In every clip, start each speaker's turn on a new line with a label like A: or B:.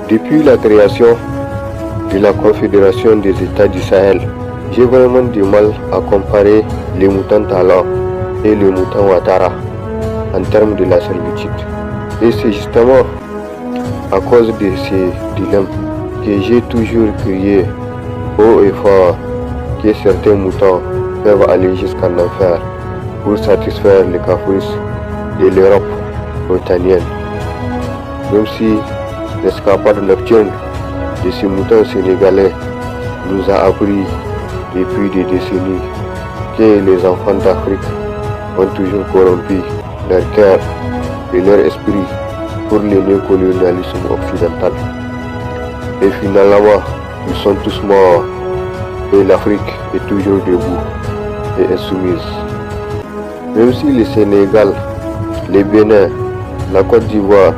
A: Depuis la création de la Confédération des États du Sahel, j'ai vraiment du mal à comparer les moutons Talla et les moutons Ouattara en termes de la servitude. Et c'est justement à cause de ces dilemmes que j'ai toujours crié haut et fort que certains moutons peuvent aller jusqu'en enfer pour satisfaire les caprices de l'Europe otanienne. Même si l'escapade nocturne de ces moutons sénégalais nous a appris depuis des décennies que les enfants d'Afrique ont toujours corrompu leur cœur et leur esprit pour le néocolonialisme occidental. Et finalement, ils sont tous morts et l'Afrique est toujours debout et insoumise. Même si le Sénégal, le Bénin, la Côte d'Ivoire,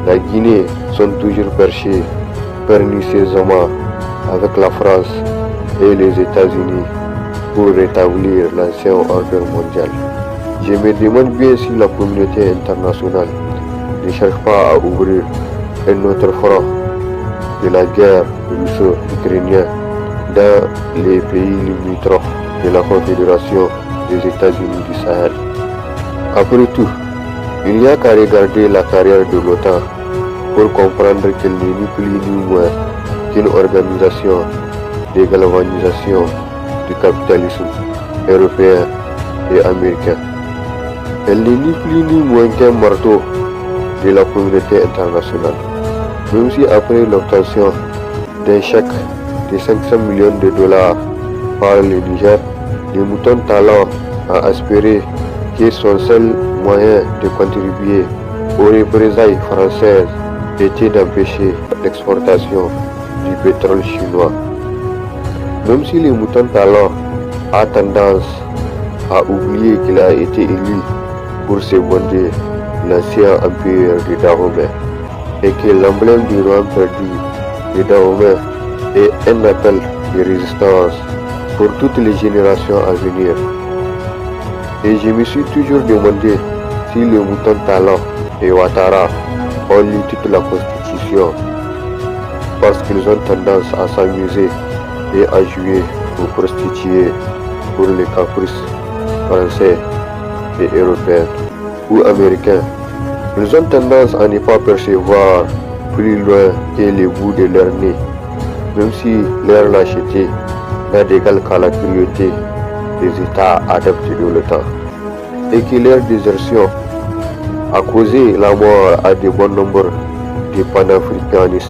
A: la Guinée sont toujours perchés pernicieusement avec la France et les États-Unis pour rétablir l'ancien ordre mondial. Je me demande bien si la communauté internationale ne cherche pas à ouvrir un autre front de la guerre russo-ukrainienne dans les pays limitrophes de la Confédération des États-Unis du Sahel. Après tout, il n'y a qu'à regarder la carrière de l'OTAN pour comprendre qu'elle n'est ni plus ni moins qu'une organisation de galvanisation du capitalisme européen et américain. Elle n'est ni plus ni moins qu'un marteau de la communauté internationale. Même si après l'obtention d'un chèque de 500 millions de dollars par le Niger, le mouton Talla a espéré que son seul moyen de contribuer aux représailles françaises était d'empêcher l'exportation du pétrole chinois. Même si le mouton Talla a tendance à oublier qu'il a été élu pour seconder l'ancien empire de Dahomey et que l'emblème du royaume perdu de Dahomey est un appel de résistance pour toutes les générations à venir. Et je me suis toujours demandé si le mouton Talla et Ouattara ont lu toute la Constitution parce qu'ils ont tendance à s'amuser et à jouer aux prostituées pour les caprices français et européens ou américains. Ils ont tendance à ne pas percevoir plus loin que le bout de leur nez, même si leur lâcheté n'a d'égal qu'à la cruauté des États adeptes de l'OTAN, et que leur désertion a causé la mort à de bon nombre de panafricanistes.